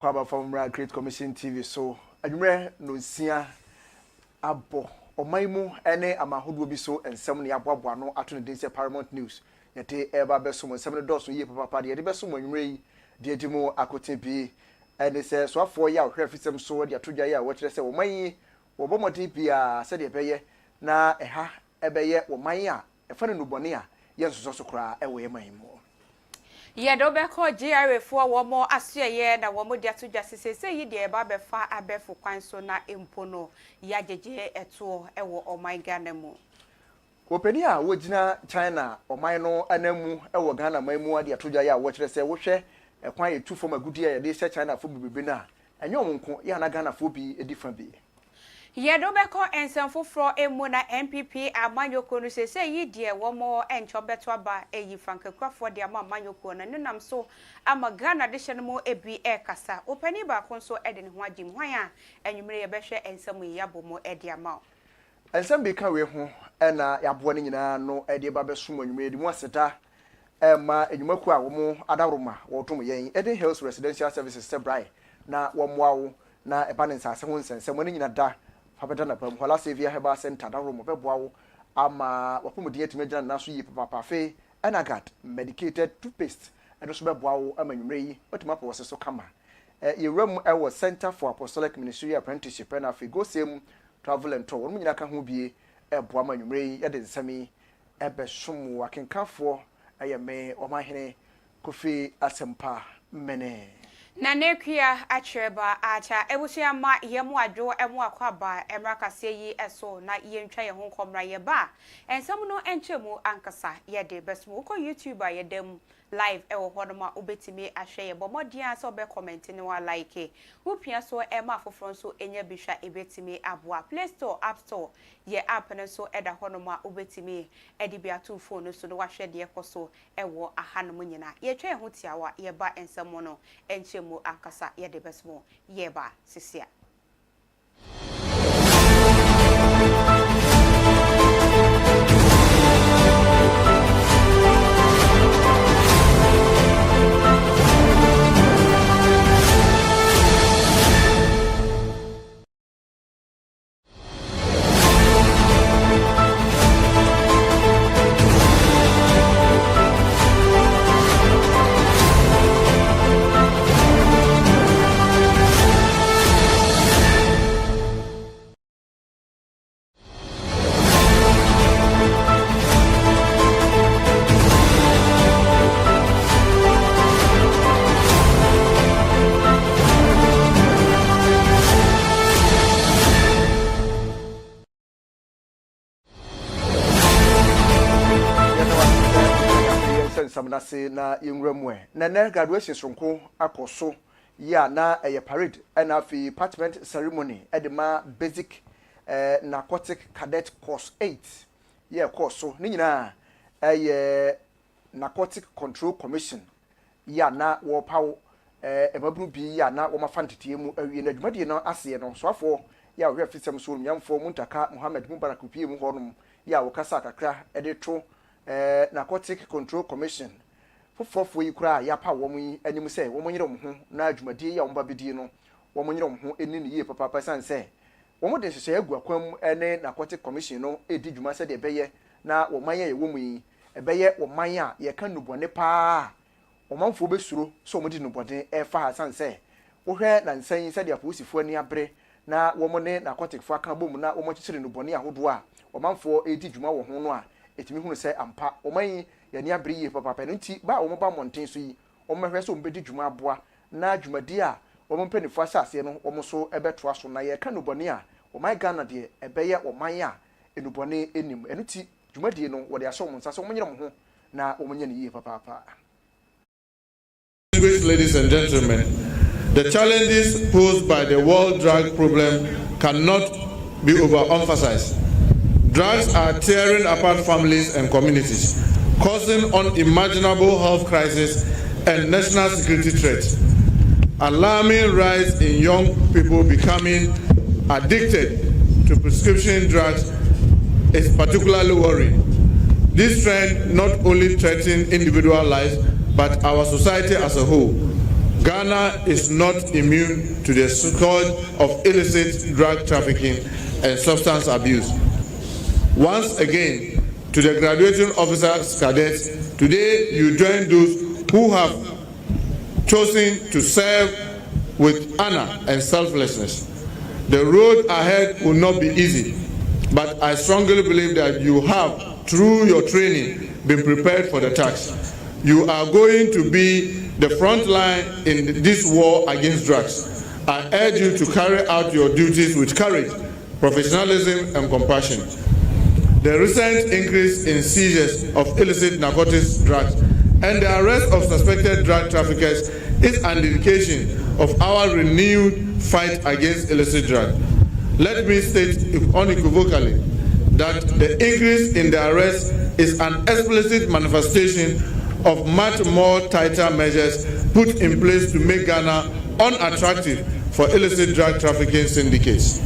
Kwaba from Great Commission TV so adwumre no sia abo omaimu ene amahodo bi so ensem ne aboabo no ato ne dense Paramount News yete eba beso mo ensem ne doso ye papa de beso mo nwure yi de edimo akote bi ene se so afo ya ohwe fisem so de atodwa ya wo kire se wo man wo bomodi bia se de beye na eha ebeye wo man a efa ne nubone a ye nsoso so kra ewe man mu ye do be ko GRA fo wo mo asoye na wo mo dia to dwase se yi de ba be fa abefu kwan so na empono ya jeje eto ewo oman Ghana mu openi a wo gina China oman no anamu ewo Ghana man mu ade atodwa ya wo kire se wo hwe ekwan ye tu fo magudi ya de se China fo bibebe na enyo monko ya na Ghana fo bi edifa bi ye do be ko ensem foforo emu na MPP amanyoko no se yi de wo mo encho beto aba eyi frankakwafo de amanyoko na nenam so ama Ghana de hye no mo ebi kasa opani ba ko so ede ne ho agim hwan a enwumere ye behwe ensem yi abomo ede ama ensem bi ka we ho na yabo ne nyina no ede ba besom enwumere di mu aseta ma enwumaku a wo mo adaroma wo tom yen Eden Hills Residential Services Sebrai na wo moawo na eba ne nsase ho nsensem ne nyina da Fabeta na pam hola sevia heba center da romo beboawo ama wapomudi etime gina na so yi papa fe enagat medicated toothpaste edo so beboawo ama nwumre yi otima po wose so kama yewram ewo Center for Apostolic Ministry Apprenticeship na fe go sem travel and tour wonu nyina ka ho bie eboa ama nwumre yi ye de nsami ebe somo akenkafo ayeme omahene Kofi Asempa mene na nekwia achireba acha ebusia ma yemu adwo emu akwaba emrakase yi eso na yentwa ye ho komra ye ba ensam no enchemu ankasa ye de besmo ko YouTube a ye dem live ewo hodoma obetimi ahwe ye bomodia so be comment ni wa like wopia so ema foforo so enya bihwa ebetimi aboa Play Store App Store ye app ne so eda hodoma obetimi edibia to phone so no wahwe de ekoso ewo ahanom nyina ye twa ye ho tiawa ye ba ensam no enchemu ankasa ye de besmo ye ba sisia samnase na yenwramwe na graduation sonko akoso ya na parade and afi department ceremony edema basic narcotic cadet course 8 course so ni nyina narcotic control commission ya na wo pawo emabru bi ya na wo mafantete mu awie na adwumade no ase no so afo ya wo hwefisem so nyamfo muntaka Muhammad Mubarak pie mu honom ya wo kasa kakra edeto Narcotic Control Commission fofofo yi kura ya pa wo mu anim se wo monyere wo ho na adwumadi ya wo babedi no wo monyere wo ho eni ne ye papa san se wo mo de hyehyɛ agu akwam ene Narcotic Commission no edi dwuma se de beye na wo man ye wo mu yi ebeye wo man a ye ka nubone pa wo manfo besuro so mo di nubone e fa san se wo hwɛ na nsan se de aposifo ani abre na wo mo ne narcotic fo aka bom na wo mo kyekyere nubone ahodo a wo manfo edi dwuma wo ho no a etimi hunu se ampa oman ye ni abere ye papa nti ba wo ba monten so yi wo mehwe so mbedi dwuma aboa na dwumadi a wo mpanifo asase no wo so ebeto aso na ye ka nubone a oman Ghana de ebeye oman a enubone enim enti dwumadi no wo de aso mo nsa so mo nyere mo ho na wo nye ne ye papa. Ladies and gentlemen, the challenges posed by the world drug problem cannot be overemphasized. Drugs are tearing apart families and communities, causing unimaginable health crisis and national security threats. Alarming rise in young people becoming addicted to prescription drugs is particularly worrying. This trend not only threatens individual lives, but our society as a whole. Ghana is not immune to the scourge of illicit drug trafficking and substance abuse. Once again, to the graduating officers, cadets, today you join those who have chosen to serve with honor and selflessness. The road ahead will not be easy, but I strongly believe that you have, through your training, been prepared for the task. You are going to be the front line in this war against drugs. I urge you to carry out your duties with courage, professionalism, and compassion. The recent increase in seizures of illicit narcotics drugs and the arrest of suspected drug traffickers is an indication of our renewed fight against illicit drugs. Let me state unequivocally that the increase in the arrest is an explicit manifestation of much more tighter measures put in place to make Ghana unattractive for illicit drug trafficking syndicates.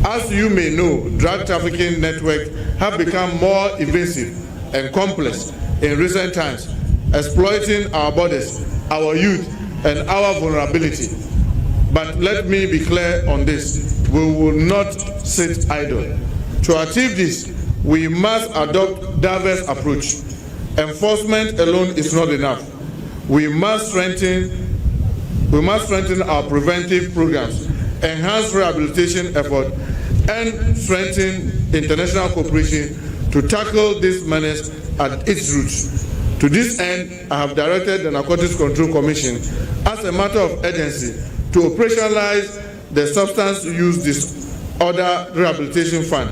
As you may know, drug trafficking networks have become more invasive and complex in recent times, exploiting our borders, our youth, and our vulnerability. But let me be clear on this: we will not sit idle. To achieve this, we must adopt a diverse approach. Enforcement alone is not enough. We must strengthen our preventive programs, enhance rehabilitation efforts, and strengthen international cooperation to tackle this menace at its roots. To this end, I have directed the Narcotics Control Commission as a matter of urgency to operationalize the Substance Use Disorder Rehabilitation Fund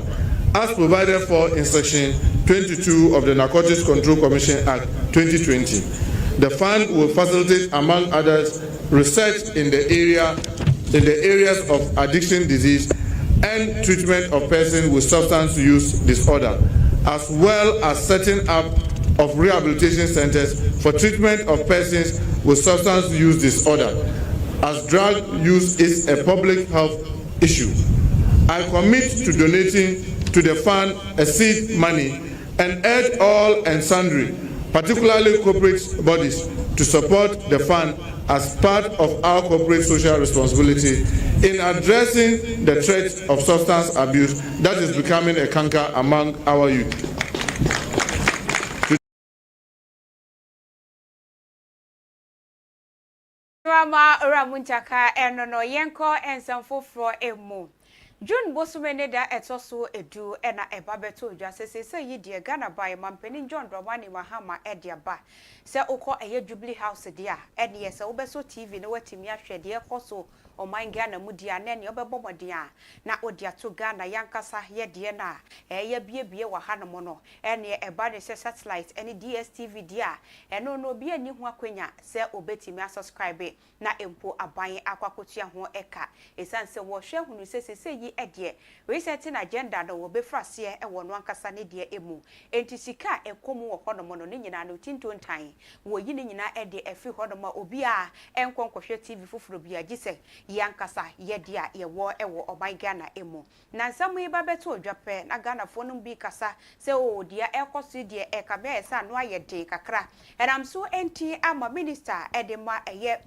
as provided for in Section 22 of the Narcotics Control Commission Act 2020. The fund will facilitate, among others, research in the areas of addiction disease and treatment of persons with substance use disorder, as well as setting up of rehabilitation centers for treatment of persons with substance use disorder, as drug use is a public health issue. I commit to donating to the fund a seed money and urge all and sundry, particularly corporate bodies, to support the fund as part of our corporate social responsibility in addressing the threat of substance abuse that is becoming a canker among our youth. Rama Ramuntaka enono yenko ensamfo fro emu. June Bosumene etoso edu ena ebabeto dwasese se yidie Ghana by mampeni John Dramani Mahama ediaba se okọ eye Jubilee House dia ene se obeso TV ne watimi ahwede ekoso oman Ghana mudia na ne obebomodea na odia to Ghana yankasa yede na eye biebie wa hanom no ene eba ne se satellite ene DSTV dia eno no bi ani ho akwanya se obetimi subscribe na empo aban akwakotua ho eka esanse wo hwe hunu se yi edie resetting agenda no obefrase e wono ankasa ne die emu entisika ekomu wo honom no ne nyina no tintontan wo yi ne nyina ede efi honom obi a enkonkohwe TV fufuro bia gise yankasa yede a ye wo ewo oban Ghana emu na nsam yi babeto odwape na Ghana fo no bi kasa se o dia ekoso die ekabe esa no ayede kakra enam so enti ama minister edema eye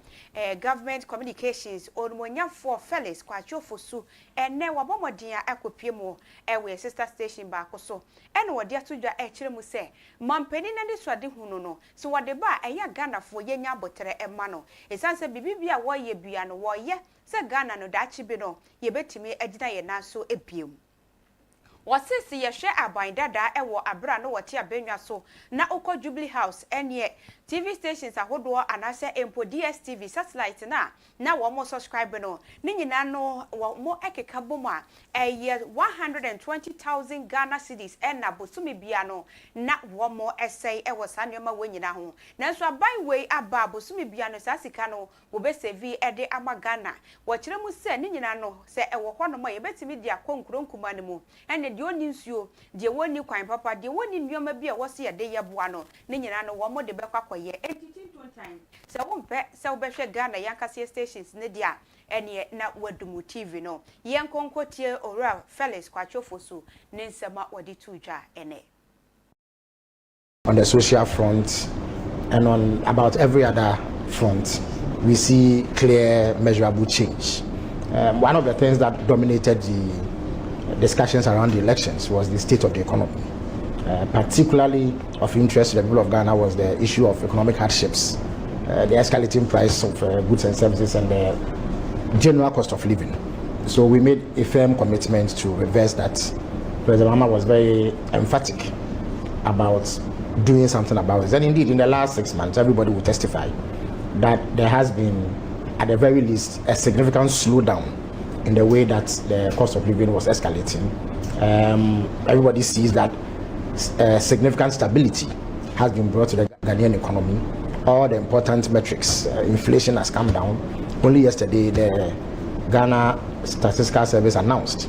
government communications onmonyafo Felix Kwachofosu ene wabomodia ekopiemu ewe sister station ba koso ene wode atodwa ekiremu se mampeni na ne swade hunu no so wode ba eya Ghana fo yenya abotere ema no esanse bibibia wo ye bia no wo ye se Ghana no da chibi no ye betimi agina ye naso epiem wasisi ye hwe aban dada ewo abra no wote abenwa so na okọ Jubilee House ene TV stations ahodo anase empo DSTV satellite na wo mo subscribe no ni nyina no wo mo ekeka boma eye 120,000 Ghana cedis na bosumi bia no na wo mo essay ewo sanema wo nyina ho na so aban we aba bosumi bia no sasika no wo be save ede ama Ghana wo kire mu se ni nyina no se ewo hono mo ye betimi dia konkronkuma ne mu ene de oni nsuo de woni kwan papa de woni nneoma bia wo se ye de yeboa no ni nyina no wo mo de bekwa ye editing time se wo mpe se wo behwe Ghana yankase stations ne dia ene na wadumu TV no yenkonkotie ora Felix Kwachofosu ne nsema wadi tujwa ene. On the social front, And on about every other front, we see clear, measurable change. One of the things that dominated the discussions around the elections was the state of the economy. Particularly of interest to the people of Ghana was the issue of economic hardships, the escalating price of goods and services, and the general cost of living. So we made a firm commitment to reverse that. President Mahama was very emphatic about doing something about it. And indeed, in the last 6 months, everybody will testify that there has been, at the very least, a significant slowdown in the way that the cost of living was escalating. Everybody sees that significant stability has been brought to the Ghanaian economy. All the important metrics, inflation has come down. Only yesterday, the Ghana Statistical Service announced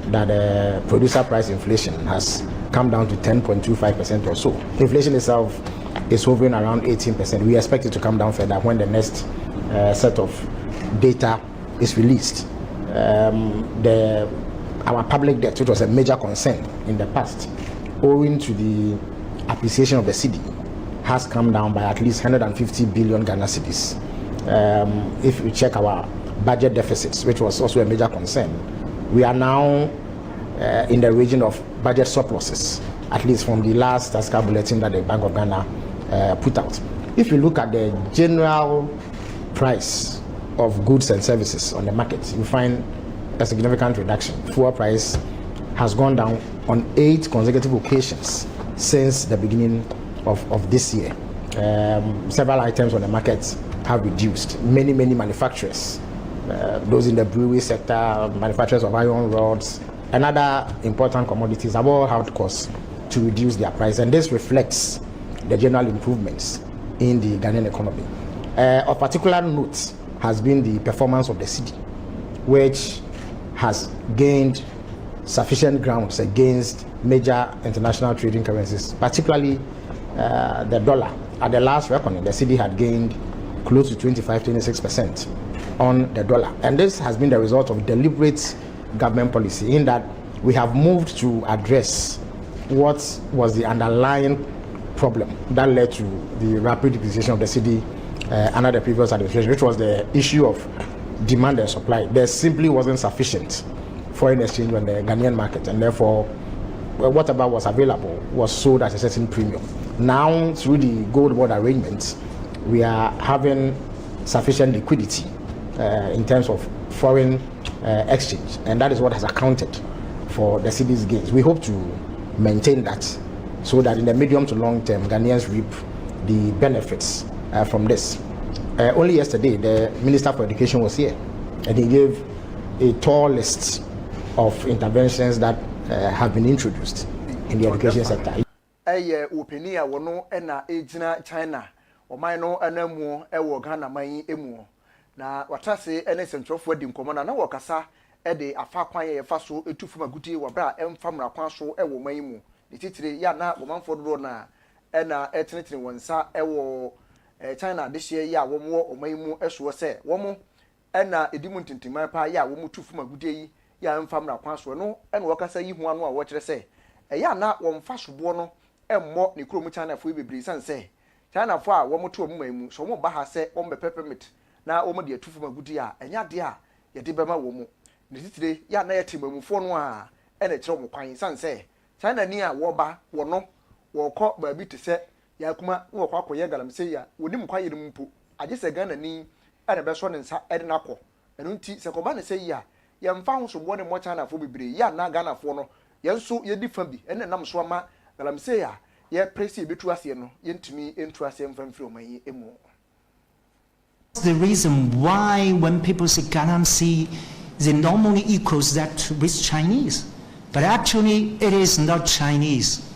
that producer price inflation has come down to 10.25% or so. Inflation itself is hovering around 18%. We expect it to come down further when the next set of data is released. Our public debt, which was a major concern in the past, owing to the appreciation of the cedi, has come down by at least 150 billion Ghana cedis. If we check our budget deficits, which was also a major concern, we are now in the region of budget surpluses, at least from the last statistical bulletin that the Bank of Ghana put out. If you look at the general price of goods and services on the market, you find a significant reduction. Fuel price has gone down on 8 consecutive occasions since the beginning of this year. Several items on the market have reduced. Many manufacturers, those in the brewery sector, manufacturers of iron rods, and other important commodities have all had costs to reduce their price, and this reflects the general improvements in the Ghanaian economy. Of particular note has been the performance of the cedi, which has gained sufficient grounds against major international trading currencies, particularly the dollar. At the last reckoning, the cedi had gained close to 25-26% on the dollar, and this has been the result of deliberate government policy, in that we have moved to address what was the underlying problem that led to the rapid depreciation of the cedi under the previous administration, which was the issue of demand and supply. There simply wasn't sufficient foreign exchange on the Ghanaian market, and therefore whatever was available was sold at a certain premium. Now, through the gold board arrangements, we are having sufficient liquidity in terms of foreign exchange, and that is what has accounted for the cedi's gains. We hope to maintain that, so that in the medium to long term, Ghanaians reap the benefits from this. Only yesterday, the Minister for Education was here, and he gave a tall list of interventions that have been introduced in the education sector. Opinion wono na ejina China oman no anamu ewo Ghana man emu na watase ene sentrofo di nkomo na wakasa de afa kwan ye fa so etufu maguti wabra emfamra kwan so ewo man mu ne titire ya na womanfo do na na etenetene wonsa ewo China de hye ya womo oman mu eso se womo na edimu ntintima pa ya womo tufu maguti yi ya emfamra kwan so no na wakasa yi hu anu a wo kire se ya na womfa sobo no emmo ne kromu China fo bebiri sanse China fo a womo to omman mu so mo ba ha se ombe permit na womo de atufu maguti a enya de a ye de bema womo ne titire ya na yetimamufo no a ene kire mo kwan sanse China ni a wo ba wono wo kọ ba bi te se ya kuma wo kọ akoye galamse ya wonim kwa yire mpo age se Ghana ni ene be so ne nsa ede na kọ enu nti se ko ba ne se ya ye mfa ho so bo ne mo China fo bebiri ya na Ghana fo no ye nso ye di fa bi ene nam so ama galamse ya ye presi betu ase no ye ntumi entu ase mfamfiri oman emu. The reason why when people say Ghanaian Sea, they normally equals that with Chinese, but actually it is not Chinese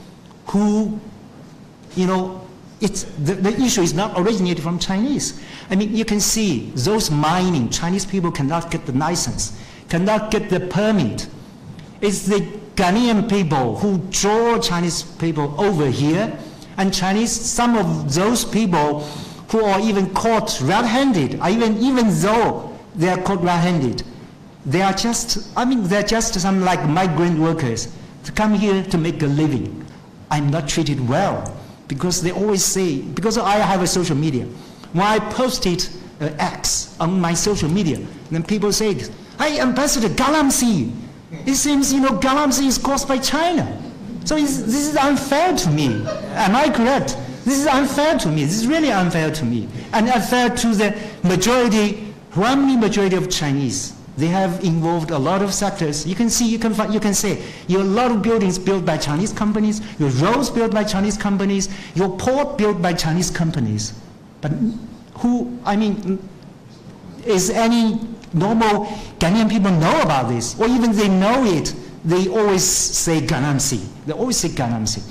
who, it's the issue is not originated from Chinese. I mean, you can see those mining, Chinese people cannot get the license, cannot get the permit. It's the Ghanaian people who draw Chinese people over here, and some of those people who are even caught red-handed, even though they are caught red-handed, they are just, they're just some like migrant workers to come here to make a living. I'm not treated well. because they always say, because I have a social media, when I posted X on my social media, then people say, hey, Ambassador, Galamsey, it seems, Galamsey is caused by China. So this is unfair to me. Am I correct? This is unfair to me. This is really unfair to me. And unfair to the majority, majority of Chinese. They have involved a lot of sectors. You can see, you can say, a lot of buildings built by Chinese companies, your roads built by Chinese companies, your port built by Chinese companies. But is any normal Ghanaian people know about this? Or even they know it, they always say Ganamsi. They always say Ganamsi.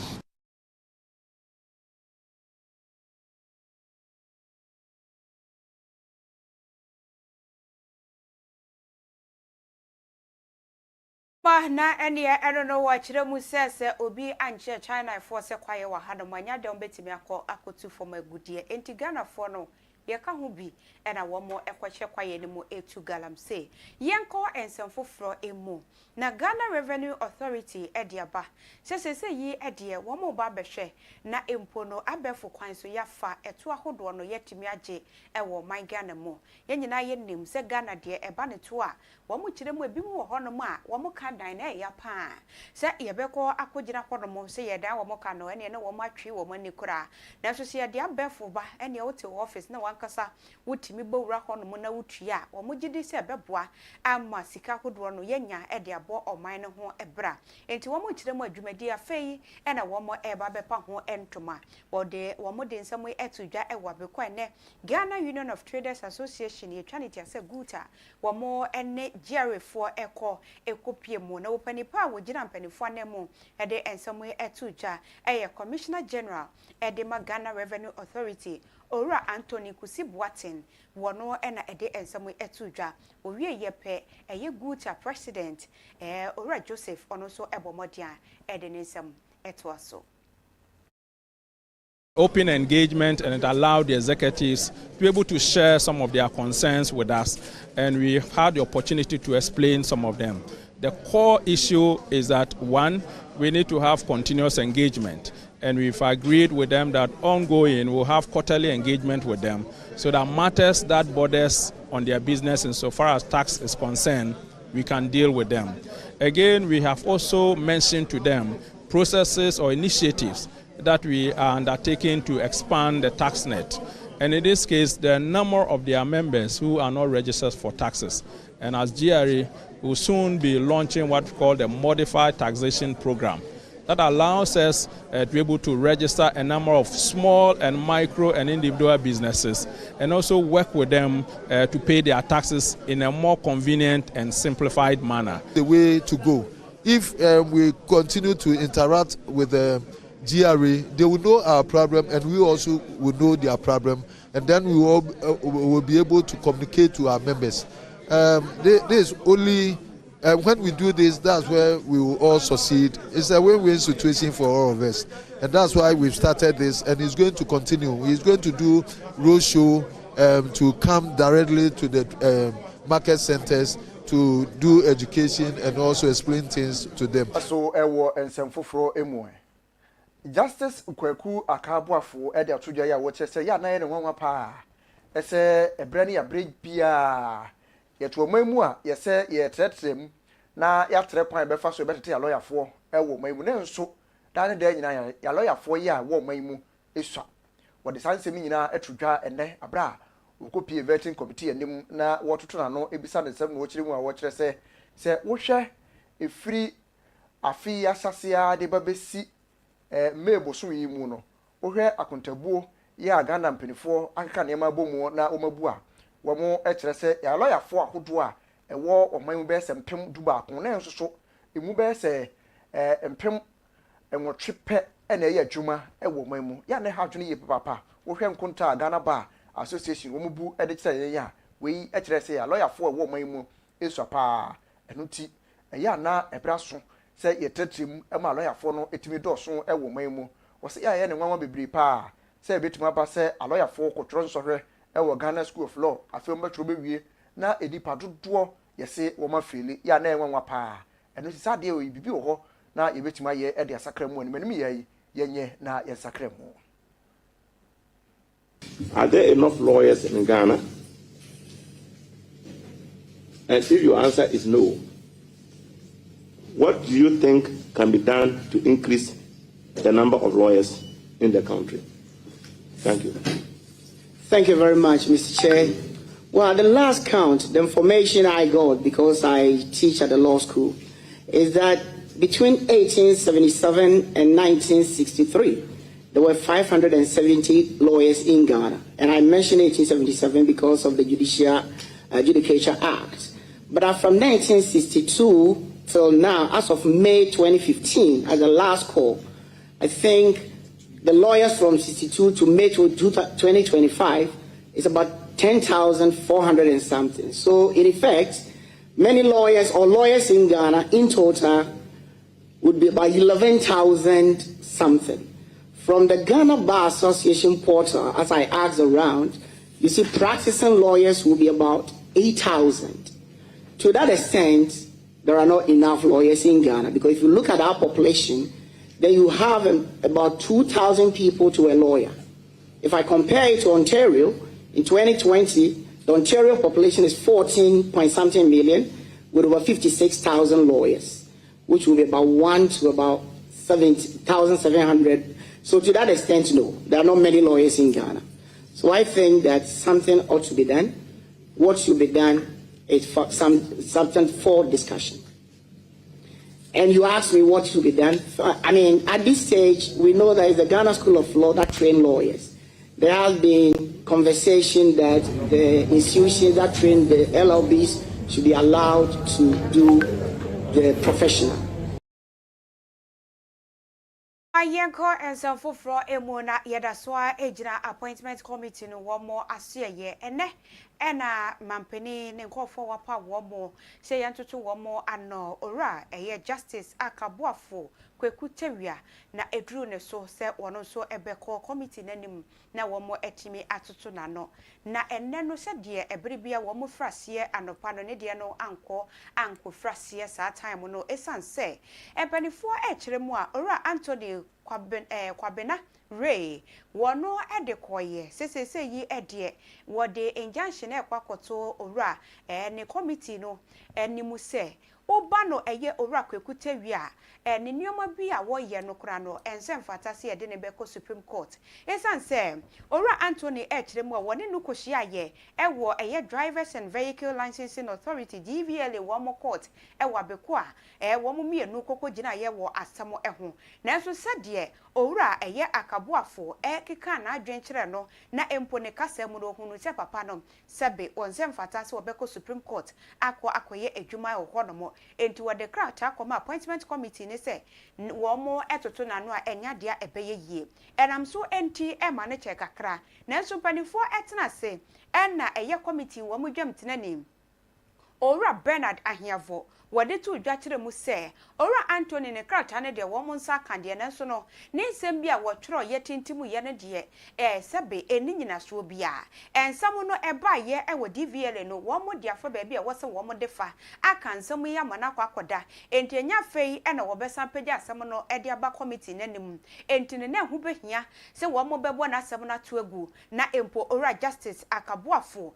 Na ene I don't know what chiremu says obi anche China for se kwaye wa hadomanya de ombetimi akotu for magudie enti Ghana for no ye ka ho bi ena wo mo ekwache kwaye ni mo etu galamse yenko ensemfo fro emu na Ghana Revenue Authority ediaba se yi edie wo mo ba behwe na empo no abefo kwan so yafa eto ahodo no yetimi age ewo man Ghana mo yenyina ye nim se Ghana de eba ne to a wo mo chiremu ebi mu wo hono mo a wo mo ka dan na ya pa se yebeko akogina hono mo se ye dan wo mo ka no ene ne wo mo atwe wo mo nikura na so se ye de abefo ba ene wo te office na wankasa wotimi bowura hono mo na wutua wo mo gidi se beboa ama sika hodo no yenya ede abo oman ne ho ebra enti wo mo chiremu adwumadi afei ena wo mo eba bepa ho entoma wo mo de nsamo etudwa ewa beko ene Ghana Union of Traders Association ye twaniti ase guta wo mo ene GRA4 ekopie mu na wopanipa wo gina mpanifo anemu ede ensamo etudwa eye Commissioner General ede Ghana Revenue Authority Ora Anthony Kusibuatin wono ena ede ensamo etudwa owie yepe eye guta president Ora Joseph ono so ebomodia ede nsam etwaso. Open engagement, and it allowed the executives to be able to share some of their concerns with us, and we had the opportunity to explain some of them. The core issue is that, one, we need to have continuous engagement, and we've agreed with them that ongoing we'll have quarterly engagement with them, so that matters that borders on their business insofar as tax is concerned, we can deal with them. Again, we have also mentioned to them processes or initiatives that we are undertaking to expand the tax net. And in this case, there are a number of their members who are not registered for taxes. And as GRA, we'll soon be launching what we call the modified taxation program. That allows us to be able to register a number of small and micro and individual businesses, and also work with them to pay their taxes in a more convenient and simplified manner. The way to go. If we continue to interact with the GRA, they will know our problem, and we also will know their problem, and then we will be able to communicate to our members. This only when we do this, that's where we will all succeed. It's a win-win situation for all of us, and that's why we've started this, and it's going to continue. He's going to do roadshow to come directly to the market centers to do education and also explain things to them. So, Justice Ukweku Akabuafo ede atudwa ya wo chese ya na ye ne nwanwa pa ese ebrani ya bridge bia yeto mamu a yese ye tretrem na ya tre kwan be fa so betete ya lawyer fo ewo mamu ne nso da ne da nyina ya lawyer fo ya wo mamu esua wo de sansemi nyina atudwa ene abra ukopie vetting committee anim na wototo na no ebisa ne sem no wo kire mu a wo kire se wo hwe efiri afi asasea de babesi mebo so yi mu no ohwe akontabuo ya Ghana mpenifo akaka ne ma bomu na omabu a wo mo ekire se ya lawyer fo ahodo a ewo oman mu be se mpem duba akon na enso so emu be se mpem enwotwepe na ye adwuma ewo man mu ya ne ha dwene ye papa ohwe nkonta Ghana Bar Association wo mubu ede kire ya we ekire se ya lawyer fo ewo man mu esu pa enuti ya na ebraso se ye tetrim ema lawyer fo no etimi doso ewo man mu wo se ya ye ne nwanwa bebre pa se betuma ba se lawyer fo kotro nsohwe ewo Ghana School of Law afem betro bewie na edipa dodo ye se wo ma feli ya na enwanwa pa enu si sade o bibi wo ho na ye betuma ye ede asakra mu anim ye yenye na ye sakra mu. Are there enough lawyers in Ghana? And if your answer is no, what do you think can be done to increase the number of lawyers in the country? Thank you. Thank you very much, Mr. Chair. Well, the last count, the information I got, because I teach at the law school, is that between 1877 and 1963, there were 570 lawyers in Ghana. And I mentioned 1877 because of the Judicature Act. But from 1962 till now, as of May 2015, as the last call, I think the lawyers from 62 to May 2025 is about 10,400 and something. So in effect, many lawyers or lawyers in Ghana in total would be about 11,000 something. From the Ghana Bar Association portal, as I asked around, you see practicing lawyers will be about 8,000. To that extent, there are not enough lawyers in Ghana, because if you look at our population, then you have about 2,000 people to a lawyer. If I compare it to Ontario, in 2020, the Ontario population is 14 point something million with over 56,000 lawyers, which will be about 1 to about 7,700. So to that extent, no, there are not many lawyers in Ghana. So I think that something ought to be done. What should be done is for something for discussion. And you asked me what should be done. I mean, at this stage, we know there is the Ghana School of Law that train lawyers. There has been conversation that the institutions that train the LLBs should be allowed to do the professional. Ayenko and some for Emona Yadaswa Ejina Appointment Committee no one more ye ena mampeni nenko for wapa one more say yanto to one more ano ora justice akabuafo kwekutewia na edru ne so se wono so ebeko committee nanim na one more etimi atoto na no na enne no se de ebribia one more frase anopa no ne de no anko frase sa time no esanse empanifo ekire mu a ora Anthony kwabena Ray wono edekoye sesese yi ede wode injunction ekwakoto ora ne committee no enimu se oba no eye ora kwekutewi a ne nioma bi a wo ye no kra no ense mfatase ye de ne beko Supreme Court esanse ora Anthony ekiremu a wone no kohia ye ewo eye Drivers and Vehicle Licensing Authority DVLA wo mo court ewo abeko a wo mo mienu kokogina ye wo asamo eho nanso sade owura eye akaboafo keka na adwenkyere no na empo ne kasa mu no hunu se papa no sebe onse mfata se obeko Supreme Court akoye adwuma ho no mo enti wode krata akoma appointment committee ne se wo mo etoto na no a enya dia ebeye yie enam so enti ema ne che kakra nanso panifo etena se enna eye committee wo mo dwamtena nim owura Bernard Ahiavo wade to dwakire mu se ora Anthony ne krata ne de wo mo nsa kande ne so no ne nsem bia wo tworo ye tintimu ye ne de sebe eni nyina so bia ensam no eba ye wo DVL no wo mo de afa ba bia wo se wo mo defa aka nsam ya mana kwakoda enti enya fei na wo besan pedi asem no e de aba committee nanim enti ne hu behia se wo mo bebo na asem na to agu na empo ora justice akaboafo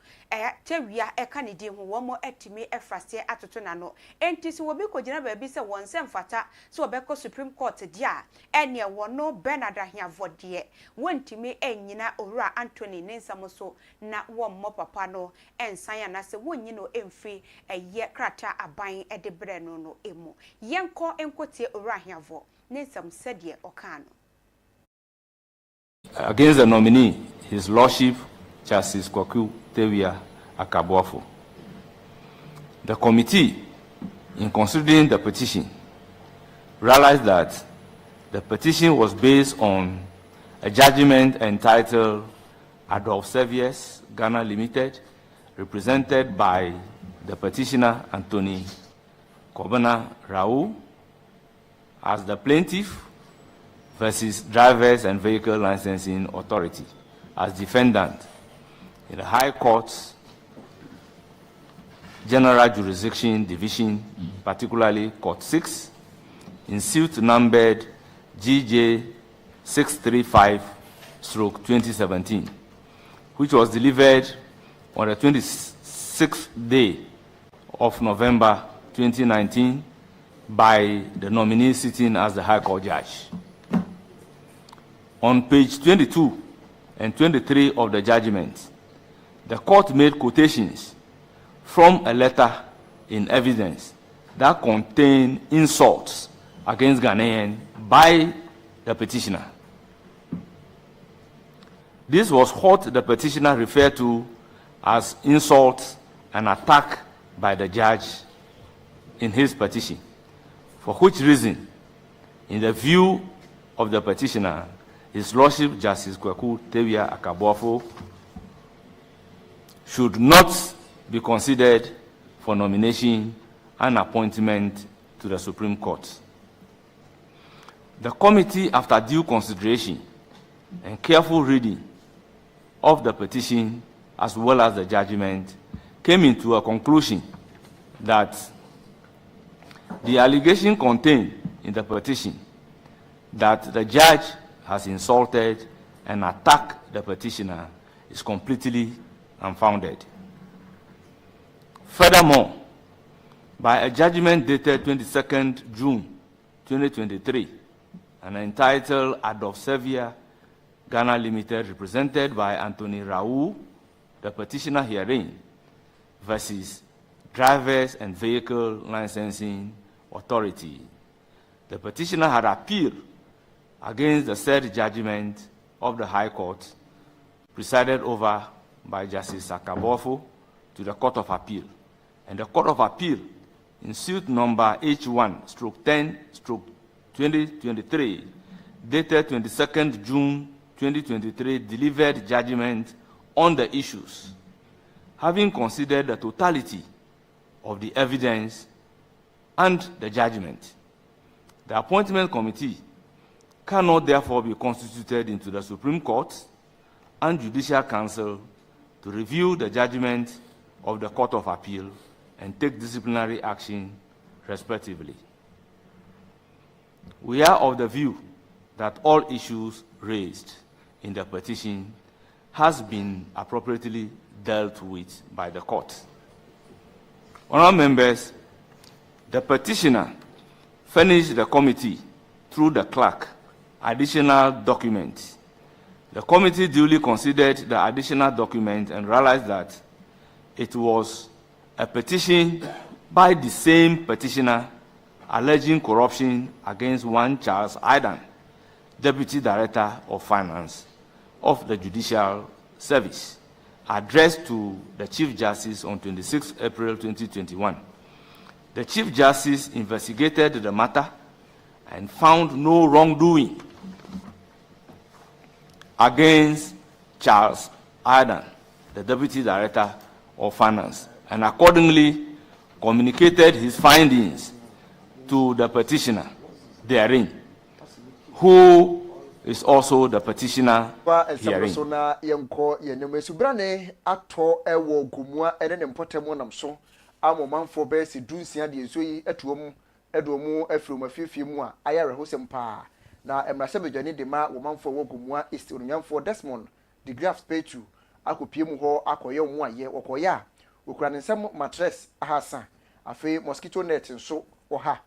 tewia eka ne di hu wo mo etimi efrase atoto na no enti si wobi kogina ba bi se wonse mfata so obeko Supreme Court dia ene wono Bernard Ahiavo de wontimi enyina owura Anthony nensamoso na wommo papa no ensan ya na se wonyino emfi eye krata aban edebre no emu yenko enkotie owura Ahiavo nensam sede okano against the nominee, His Lordship Justice Kwaku Tewia Akabuafo. The committee, in considering the petition, realized that the petition was based on a judgment entitled Adolf Seviers, Ghana Limited, represented by the petitioner Anthony Kobana Raoul as the plaintiff versus Drivers and Vehicle Licensing Authority as defendant in the High Court's General Jurisdiction Division, particularly Court 6, in suit numbered GJ 635/2017, which was delivered on the 26th day of November 2019 by the nominee sitting as the High Court judge. On page 22 and 23 of the judgment, the court made quotations from a letter in evidence that contained insults against Ghanaians by the petitioner. This was what the petitioner referred to as insult and attack by the judge in his petition, for which reason, in the view of the petitioner, His Lordship Justice Kwaku Tewia Akabwafo should not be considered for nomination and appointment to the Supreme Court. The committee, after due consideration and careful reading of the petition as well as the judgment, came into a conclusion that the allegation contained in the petition that the judge has insulted and attacked the petitioner is completely unfounded. Furthermore, by a judgment dated 22nd June 2023, and entitled Ad Observia Ghana Limited, represented by Anthony Raoul, the petitioner herein, versus Drivers and Vehicle Licensing Authority, the petitioner had appealed against the said judgment of the High Court, presided over by Justice Akabwafo, to the Court of Appeal. And the Court of Appeal, in suit number H1/10/2023, dated 22nd June 2023, delivered judgment on the issues, having considered the totality of the evidence and the judgment. The appointment committee cannot therefore be constituted into the Supreme Court and Judicial Council to review the judgment of the Court of Appeal and take disciplinary action respectively. We are of the view that all issues raised in the petition has been appropriately dealt with by the court. Honourable members, the petitioner furnished the committee through the clerk additional documents. The committee duly considered the additional document and realized that it was a petition by the same petitioner alleging corruption against one Charles Aidan, Deputy Director of Finance of the Judicial Service, addressed to the Chief Justice on 26 April 2021. The Chief Justice investigated the matter and found no wrongdoing against Charles Aidan, the Deputy Director of Finance, and accordingly communicated his findings to the petitioner therein, who is also the petitioner hearing. Amomanfo be se dunsia de enso yi atuom edomu afrum afifie mu a ayare hosem pa na emrase bedwane de ma womanfo wogumua east onyanfo Desmond the graphs petu akopie mu ho akoye mu aye wokoya okura nsem mattress ahasa afi mosquito net nso wo ha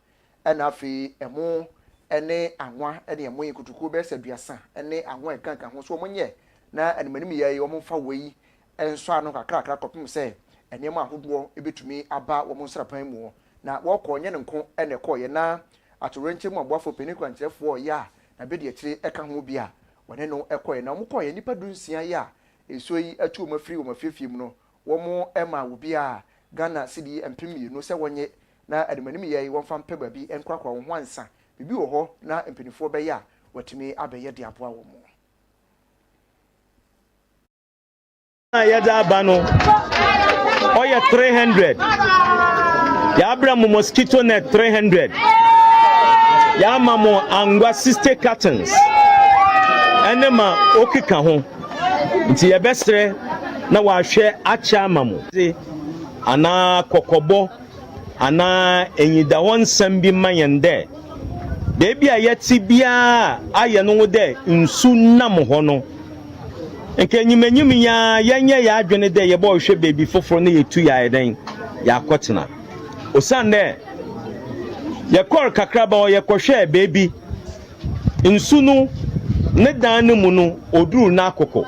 ena afi emo ene anwa ene emo yikutuku be saduasa ene anwa ekanka ho so omonye na animanim ye wo mfa wei enso anu kakra kopim se enema ahodo ebetumi aba wo nsrapan mu na wo konye ne nko ene koye na atorenche mu aboafo penikwa nkyerefo ya na bedi akire eka ho bia wone no ekoye na mo koye nipa dunsia ya esoyi atu mo afiri wo mafefie mu no wo mo ema wo bia Ghana cedi empemi no se wonye na ademanim ye wo mfa mpe babi enkwakwa wo ho ansa bibi wo ho na empenifo be ya watumi abeye de aboa wo mo ya bano oya 300 ya abramo mosquito net 300 ya mamo angwa 60 cartons enema okika ho nti ye besre na wa hwe acha mamo ana kokobo ana enyida wonsam bi mayende de bia yeti bia aye no de nsu nam ho no nke nyumenyum ya yenye ya adwene de ye bo hwe baby foforo na yetu ya eden ya akotena osande ye kor kakraba o ye kohwe baby nsunu ne dan ne mu no oduru na akoko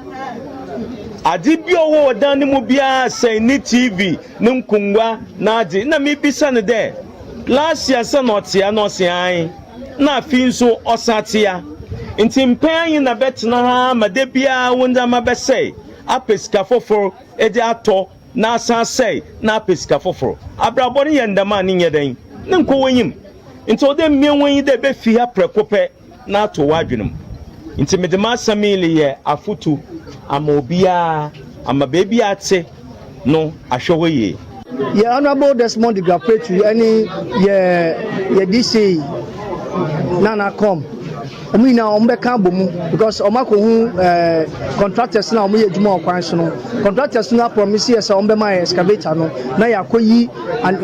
ade bi owo dan ne mu bia sai ni TV ne nkungwa na ade na me bisa ne de last year sa no tia no se an na afi nso osatia nti mpan na betena ha made bia wonda mabesei apeska foforo ede ato na asan sei na apeska foforo abrabo ne yendama ne nyeden ne nko wonyim nti ode mienwen de be fi ha prekope na ato wadwenum nti me de ma samili ye afutu ama obia ama baby ate no ahwewe ye. Yeah, Honorable Desmond Igapetri, any DC Nana come. I mean, I'm back because contractors now we do contractors now promise us on my excavator no na yakoyi and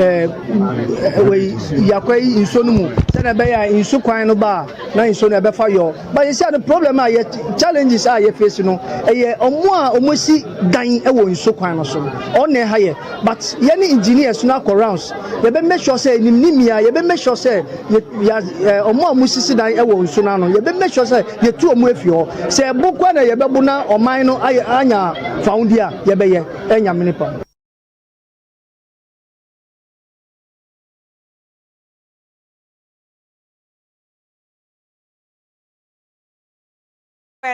we yakoyi insonumu send be ya inso kwan no ba na inso na be fire but you see the problem challenges are you face no omo si dan e wo inso kwan no so on na ha but any engineers na ko rounds you be make sure say nimia you be make sure say omo sisi dan e wo inso na no you be make sure say you tu omo efio say bukwa na you be bu na oman no anya found here you be ye enya minipa.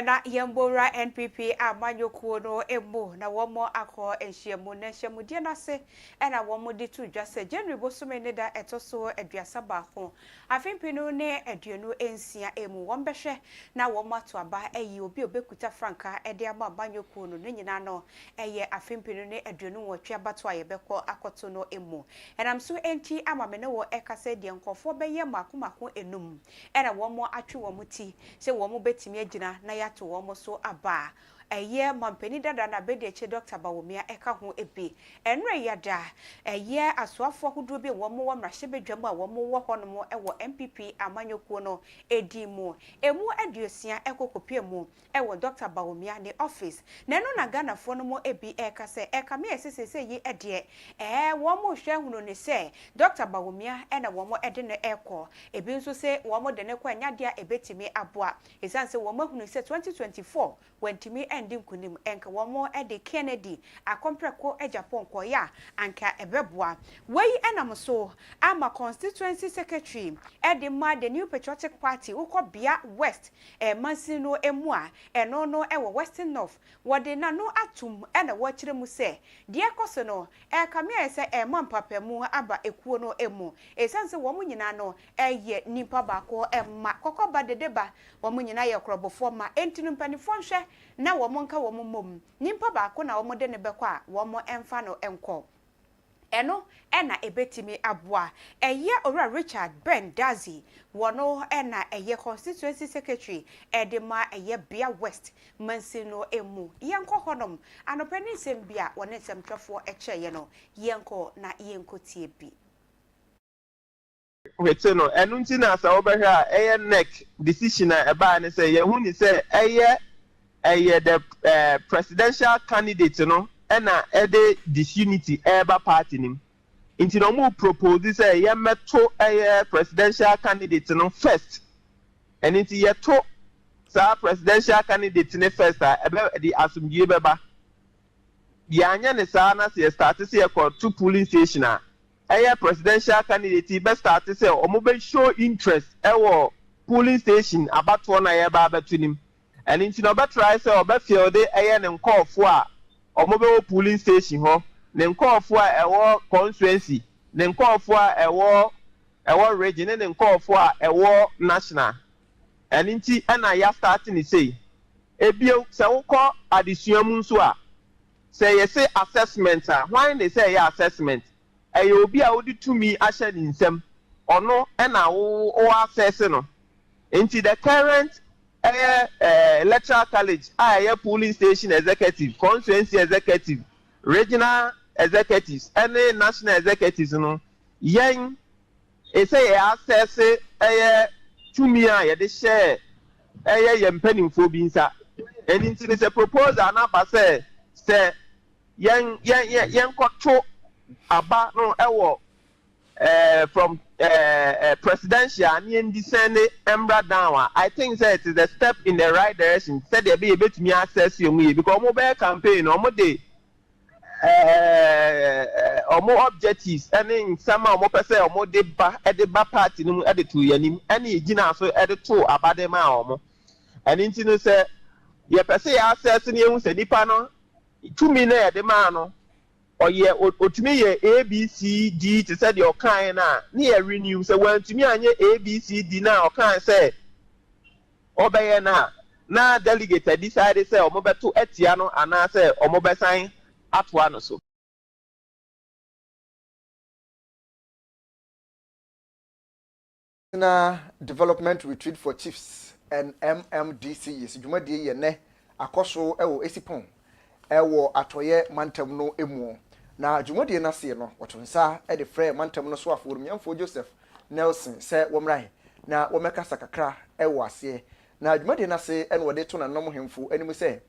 na yembora NPP amanyokuo no emo na womo akọ enhyiamu na enhyiamu die na se na womo de tu dwase January bosume ne da etoso aduasa baako afempinu ne aduonu ensia emu wombehwe na womo ato aba eyi obi obekuta franka ede ama amanyokuo no nyina no eye afempinu ne aduonu wotwe abato ayebekọ akoto no emu enam so enti ama me ne wo ekase de nkofo beye makomako enum na womo atwe womo ti se womo betimi agina na ya to womo so aba eye mampeni dada na bede che Dr. Bawumia eka ho ebi enre yada eye asoafo hodo bi womo wo mrahye bedwam a womo wo hono ewo MPP amanyokuo no edimu emu aduosia ekokopie mu ewo Dr. Bawumia ne office na no na Ganafo no mo ebi eka se eka me esese yi ede womo hwe hunu ne se Dr. Bawumia na womo ede ne eko ebi nso se womo de ne kwa nyade a ebetimi aboa esanse womo hunu se 2024 wentimi ending kunim enka womo ede Kennedy akompreko Japan koya anka ebeboa wei enam so ama constituency secretary ede ma the New Patriotic Party ukobia West mansino emua eno no ewo Western North wode na no atum ena wachire mu se de ekoso no kamia se mampapemu aba ekuo no emu esanse womo nyina no eye nipa bako emma kokoba dedeba womo nyina ye krobofo ma entinu mpanifo nhwe na womo nka womo mom nimpa baako na womo de ne bekọ a womo emfa no enko eno ena ebetimi aboa eye ora Richard Ben Dazi wono ena eye constituency secretary edema eye Bia West mansino emu yenko honom anopani sembia wone semtwafo ekyeye no yenko na yenko tie bi wete no enu nti na asa obehwe a eye neck decision a eba ne say ye hu ni say eye the presidential candidate no na ede disunity eba party nim nti no mu propose say ye meto presidential candidate no first and nti ye to sa presidential candidate ne first ebe di asumdie beba ya anya ne sa na se start say e call to polling station presidential candidate be start say omo be show interest ewo polling station abato na ye ba abatunim and in no better I say obe field eye ne nkofo a omobe polling station ho ne nkofo a ewo constituency ne nkofo a ewo region ne nkofo a ewo national and inti na ya starting ni say ebio se wokọ adesuamu nso a say you say assessment why they say ya assessment obi a odi tumi ahye ni nsem ono na wo assess no inti the current electoral college polling station executive, constituency executive, regional executives, and national executives no yen say access to me ye de share ye mpanimfo bi nsa And it's a proposal na ba say yen koto aba no ewo from presidential and descend embra down. I think that it is a step in the right direction. Said there be a bit me access you me because mobile campaign or more day or more objectives and in some more person or more deba at the back party no at the 2 year any gina so at the 2 about them or and into say ye per se access ni ehun se nipa no 2 million de man no oye otumi ye abcd to say the okan na ye renew say wantumi anye abcd na okan say obeye na delegate decide say omobeto etia no ana say omobesan atwa no so na development retreat for chiefs and MMDC is dwumadi ye ne akoso ewo esipon ewo atoye mantam no emu na dwumadi na se no otonsa e de frɛ mantam no so aforum yamfo Joseph Nelson sɛ womrai na womekasa kakra ewo ase na dwumadi na se ene wode to na nom hemfo anim sɛ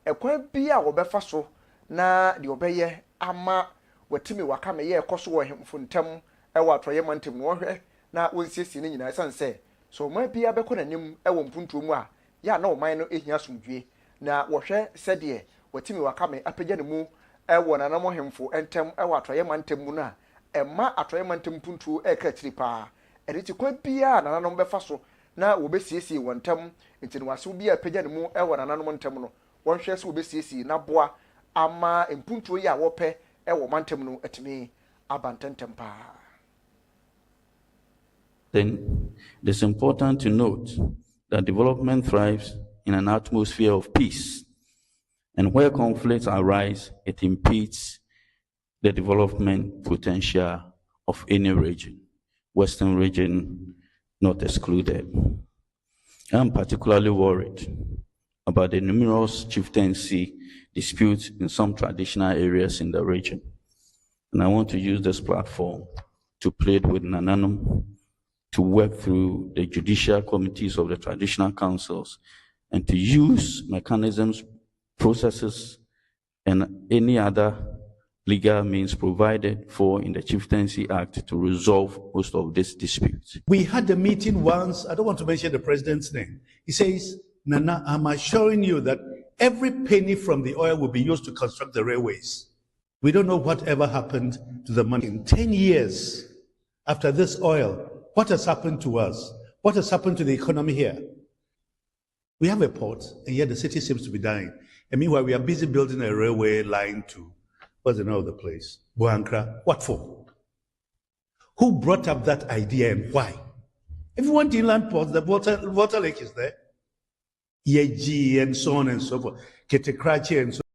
ekwan bi a wobefa so na de obeye ama watimi wakame ye ekoso wo hemfo ntam ewo atoye mantam no hwɛ na wonsiesie ne nyina san sɛ so man bia bɛkɔ nanim ɛwɔ mpuntuo mu a ya na ɔman no ehia somdwe na wɔhwɛ sɛdeɛ watimi wakame apagya ne mu ɛwɔ nanamo hemfo entem ɛwɔ atoyɛ mantam mu na ɛma atoyɛ mantam mpuntuo ɛka kyiri paa ɛde ti kwa bia nananom bɛfa so na wɔbɛsiesie wɔn ntam nti no waso bia apagya ne mu ɛwɔ nananom ntam no wɔnhwɛ sɛ wɔbɛsiesie na boa ama mpuntuo yi a wɔpɛ ɛwɔ mantam no atimi abantentem paa. Then it is important to note that development thrives in an atmosphere of peace, and where conflicts arise, it impedes the development potential of any region, Western region not excluded. I'm particularly worried about the numerous chieftaincy disputes in some traditional areas in the region, and I want to use this platform to plead with Nananum to work through the judicial committees of the traditional councils and to use mechanisms, processes, and any other legal means provided for in the Chieftaincy Act to resolve most of these disputes. We had a meeting once, I don't want to mention the president's name. He says, Nana, I'm assuring you that every penny from the oil will be used to construct the railways. We don't know whatever happened to the money. In 10 years after this oil, what has happened to us? What has happened to the economy here? We have a port, and yet the city seems to be dying. And meanwhile, we are busy building a railway line to, what's the name of the place? Boankra. What for? Who brought up that idea and why? If you want inland ports, the water lake is there. Yeji and so on and so forth. Ketekrachi and so on.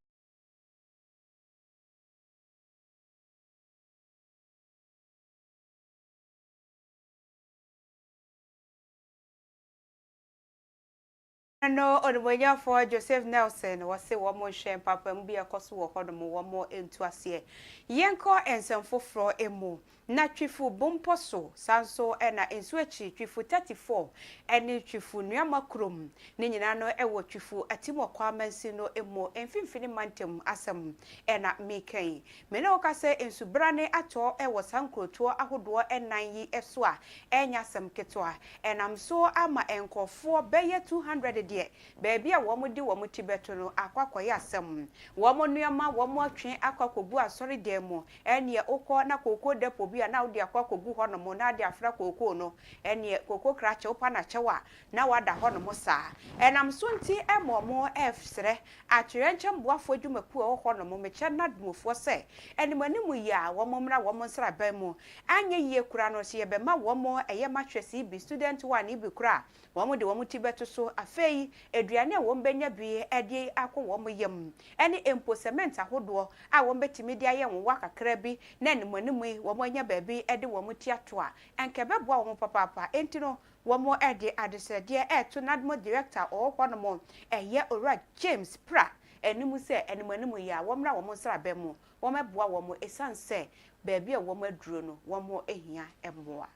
No, on for Joseph Nelson was say one more shame papa and be a cost walk on one more into a seer. Yanko and some for floor emo. Natrifu bomposo, sanso and a inswechi, trifu 34, and trifu nyama crum, Ninano ewo trifu a timo quamensino emo, and finfinimantum asam, and at me kay. Menoka say in subrane ato ewo sanko to a hodwa and 9 ye eswa, and yasam ketwa, and I'm so ama enko 4 beye 200 dear, baby a woman do one tibetono, aqua yasam, woman nyama, one more train aqua cobu, sorry demo, and ye oko na coco depo. Now the aquaco honomo na dia fra coco no and ye coco cratch open a chawa now what the honomosa and I'm soon tea and more f sre at rencham wafo do me poor honomo me chanad move for say and when we ya one woman sra bemo and ye kurano see bema one more a ye mattress be student one ibi cra one with the one tibeto so a fay Adriana won't benya be a day aqua one yam any imposement a hoodwo I won't bet media young waka crabby nen when we one baby edi wo mutiatoa enke beboa wo papa enti no wo mo edi adesede to nadmo director or honomo eye ora James Pra enimu se enimanimu ya wo mra wo mo sra bemu wo meboa wo mo esanse baby a wo maduro no wo mo ehia emoa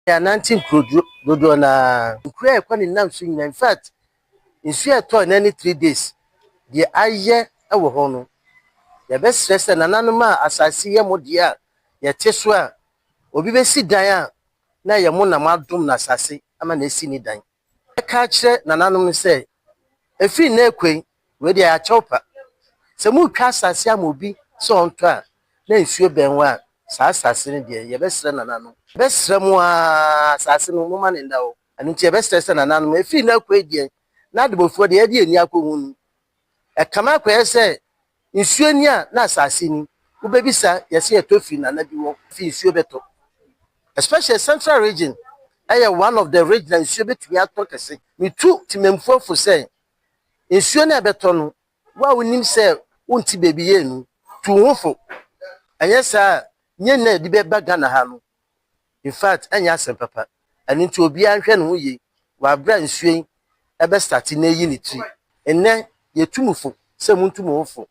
ya 19 krodo na nkura ekwa ni nam so nyina in fact nsu eto na any 3 days de aye ewo ho no ya be stress na nanom a asase ye mo de a ye te so a obi be si dan a na ye mo na madum na asase ama na esi ni dan ka kire na nanom se efi na ekwen we de ya chopa se mu twa asase ama obi so onto a na nsuo benwa sa asase ne de ye be sre na nanom be sre mu a asase no mo ma ne nda o ani tie be sre na nanom efi na ekwen de na de bofo de ye de ani akohunu e kama kwa se nsuo ni a na asase ni wo bebisa yesi etofi na bi wo fi nsuo beto especially central region one of the regions nsuo betumi ato kese me tu timemfo fo se nsuo na beto no wa wonim se wonti bebi ye nu tu hofo anyesa nye na di be baga na ha no in fact anya asem papa ani nti obi anhwe no ye wa bra nsuo ebe start na yi ni tri enne yetumufo se muntumufo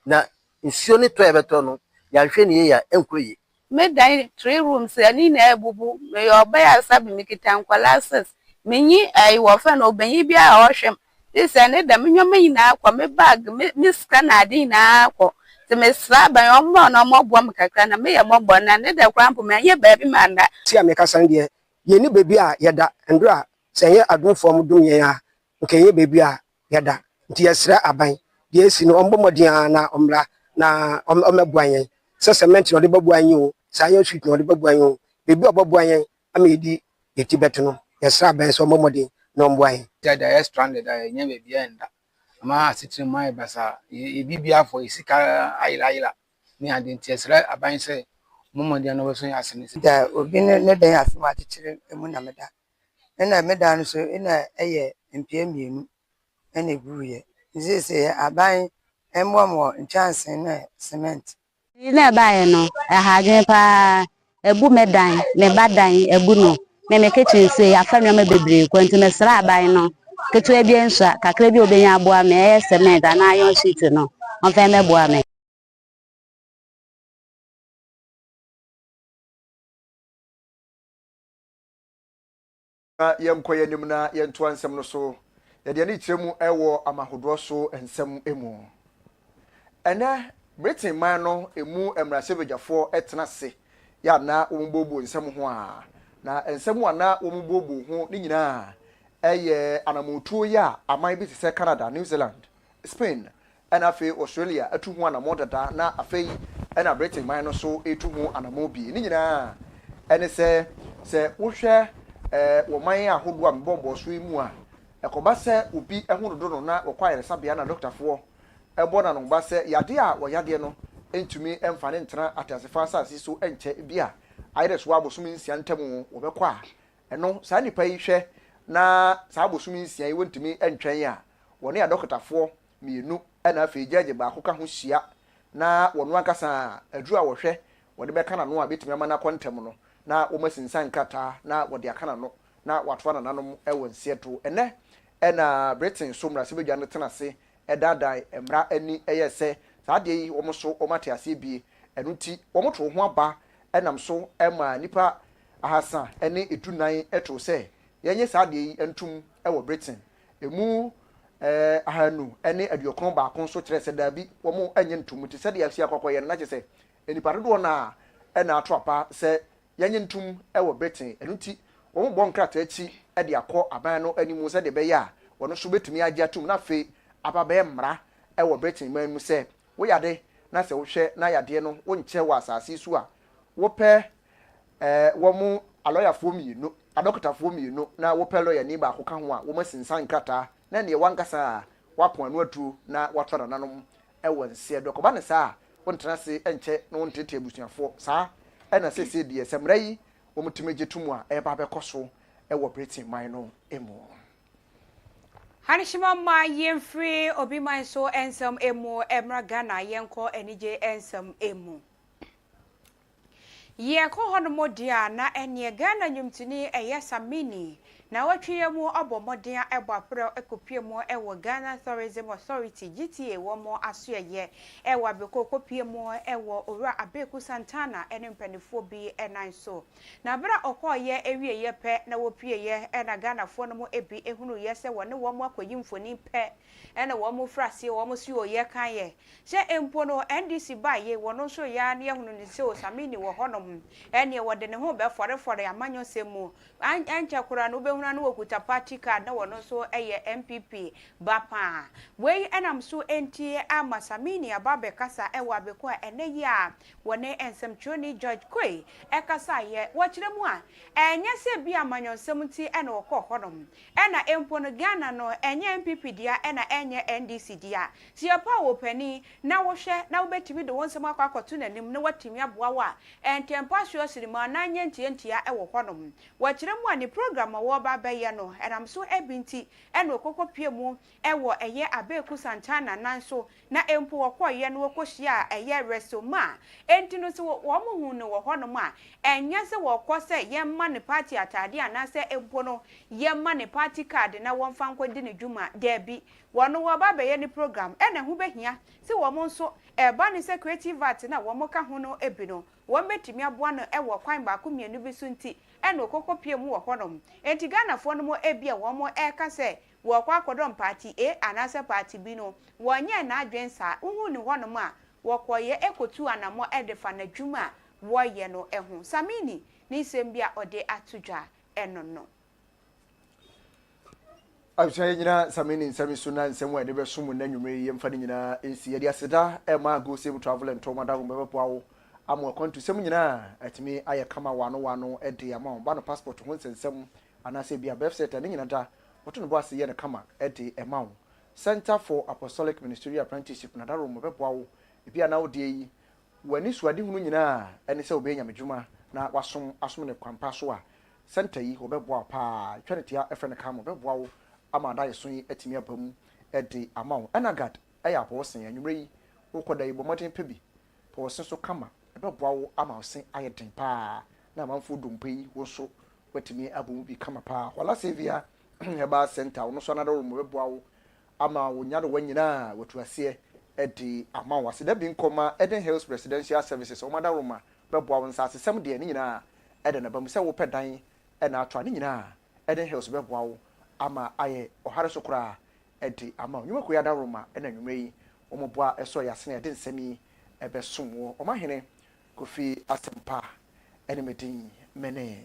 na nsuo ne to ebeto no ya hwe ne ya enkoye me dan 3 rooms ani na ebubu me oba ya sabi mikita nkwala access menyi ai wo fa na obanyi bia a ohwem this and da menwoma nyina akwa me bag me scan adi na akwa te me sra ban ombo na ombo am kakra na me ye mombo na ne da krampo me ye ba bi manda ti ameka san de ye ni bebi a yeda ndura se ye adunfo mu dum ye a nke ye bebi a yeda nti ye sra aban de esi no ombo modin na omra na omebuan ye se cement no de babuan ye o sa ye street no de babuan ye o bebi obabuan ye am yedi yeti beto no ye sra aban so ombo modin na ombuan ye da ye stranded da ye bebi enda ama asitiri mai basa ye bibia for isika ayila ni ade nti ye sra aban se momodi na weso ya asene da obi ne dan asema atitire emu na meda na meda no so na eye mpie mienu na eguruye nzese aban emmo chance na cement na bae no ahadwen pa ebu medan me badan ebu no me me kitchen se afa nwa me bebre kwanti me sra aban no ketu ebi ensa kakra bi obenya aboa me cement na iron sheet no on fe me boa me yɛnkɔ yɛnim na yɛnto ansɛm no so yɛde ne kyerɛ mu ɛwɔ amahodoro so nsɛm emu ɛnɛ Britain man no emu emrasebegyafo ɛtena se ya na wɔmbobo nsɛm ho a na nsɛm ana wɔmbobo ho ne nyinaa ɛyɛ anamotuo ya aman bi te sɛ Canada, New Zealand, Spain ɛna afei Australia atu ho anamo dada na afei ɛna Britain man no so etu ho anamo bi ne nyinaa ɛne sɛ wohwɛ woman ahodo a mbombo so mu a ekoba se obi ehu dodo no na okwa resabia na doctorfo ebo na no ba se yade a woyade no entumi emfa ne ntena atasefa asase so enche bia ayre so abosom nsia ntamu wobekwa a eno saa nipa yi hwe na saa abosom nsia yi wontumi entwen a woni a doctorfo mienu na afi jaje ba akoka ho hia na wono akasa aduru a wohwe wode beka na no a betumi ama na kontem no na womasinsan kata na wode akana no na watwa na nanom ewo nsieto ene na Britain so mra se bedwa no tenase edadan emra ani eyese saade yi wo so omate ase bi enuti wo moto ho aba enam so ema nipa ahasa ene edunan eto se yenye saade yi entum ewo Britain emu ahanu ene aduokron ba kon so kire se da bi wo mo enye ntum ti se de asia kokoye na che se enipa dodo na ena ato apa se yenye ntum ewo Britain enuti wo bo nkrata achi e de akọ aban no animu se de be ya wono so betumi age atum na fe ababe mra ewo Britain man mu se wo yade na se wo hwe na yade no wo nche wa asase su a wo pe wo mu aloya fo mienu adokta fo mienu na wo pe lawyer ni ba akoka ho a wo masinsan nkrata na ne wankasa wapon anu atu na watara nanom ewo nse do ko ba ne sa wo ntena se enche na wo ntete abusuafo sa ena sese die semra yi wo mutime getumu a eba be koso ewo Britain man no emu Hanishima ma yemfree obi man so ensem emu emra Ghana yenko enije ensem emu ye ko hono modia na enye Ghana nyumtini eye samini na watwe mu obomodin ebo apro ekopie mu ewo Ghana Tourism Authority GTA wo mo asoye ewa beko kopie mu ewo owura Abeku Santana ene mpanifo bi enan so na bra okoye ewieye pe na wopieye ena Ghana fo no mo ebi ehunu yese wone wo mo akoyi mfoni pe ena wo mo frase wo mo si oye kan ye se empo no NDC baye wono so ya na ehunu ni se osamini wo honom ene wo de ne ho be fore amanyo semu ancha kura no behuna no okuta party card na wono so eye MPP bapa we enam so enti amasamini ababe kasa ewa beko ene ya wone ensem choni George Kwe ekasa ye wachire mu a enye se bi amanyo semu ti ene okọ honom ena empo no Ghana no enye MPP dia ena enye NDC dia si apa wo pani na wo hwe na wo betimi de wonsem akwakoto nanim na watimi aboa wa entempa so sirima na anye ntia ewo honom wachire mu a ni program wo ba baye no enam so ebinti ena okokopie mu ewo eye Abeku Santana nanso na empo wokoye no wokohia eye resoma enti no so wo mo hu no wo honom a enye se wokose yemma ne party atade anase empo no yemma ne party card na wonfa nkodi ne dwuma debi wono wo ba baye ni program ena hu behia se wo mo nso eba ni se creative art na wo mo ka ho no ebi no wo metimi aboa no ewo kwan ba ko mienu bi so nti ena okokopie mu wo honom enti Ghana fo no mo ebia wo mo eka se wo kwa kodom party A anase party B no wonye na adwensa uhu ni honom a wokoye ekotu anamo edefa na dwuma woye no ehu samini ni sembia ode atudwa eno no Abusha nyina samini nsami suna nsemu ede be sumu na nwumre yemfa ni nyina ensi ye dia seda e ma go save travel and toma da rumbe poawo amo kontu semu nyina atimi aye kama wano ede ama ba no passport ho nsensem anase bia website ne nyina da woto no boase ye ne kama ede ema Center for Apostolic Ministerial Apprenticeship na da rumbe poawo bia na ode yi wani suade hunu nyina ene se obenya medwuma na wasom ne kwampa so a center yi obeboa pa twanetia efre kama obeboa ama da yeso yi atimi abam ede amawo enagad eya posen anwumre yi wokoda ibomoten pebi posen so kama ebeboa wo ama osen ayeden pa na amanfo dompe yi wo so watimi abom bi kama pa wala sevia heba center wo so anada wo beboa wo ama wo nyado wanyina watuase ede amawo aseda bi nkoma Eden Hills Residential Services o mada roma beboa wo nsa asem de ne nyina ede na bam se wo pedan ena atwa ne nyina Eden Hills beboa wo ama aye ohare sokura edi ama nyuma ko yada roma ena nwumre yi omoboa eso yasene ede nsemi ebe somwo omahene Kofi Asempa ene medin mene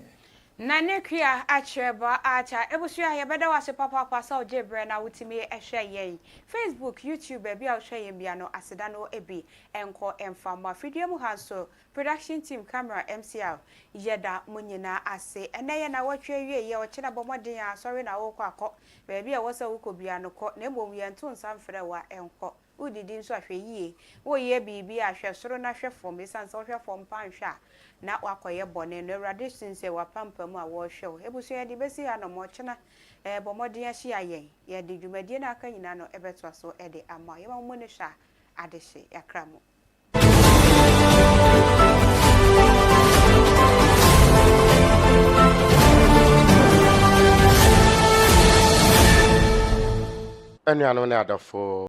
na nekria acheba acha ebusua ye beda wase papa kwasa ojebre na wutimi ehwe ye Facebook YouTube bia ohwe ye bia no aseda no ebi enko emfama video mu haso production team camera MCR yeda munyina ase eneye na wotwe wie ye ochina bomodin ya sorry na wo kwakọ bia wo se wo ko bia no ko na embom ye nto nsamfre wa enko udidi nso ahwe yie wo ye bibi ahwe soro na hwe fom esanse wo hwe fom panhwa na wakoye bone no Awurade sinse wapampam a wo hwe ebuso ye de besi ha no mo chena bomodin ya hia yen ye de dwumadie na aka nyina no ebeto so e de ama ye ma mo ne hwa adehye yakramo Anyano ne adafo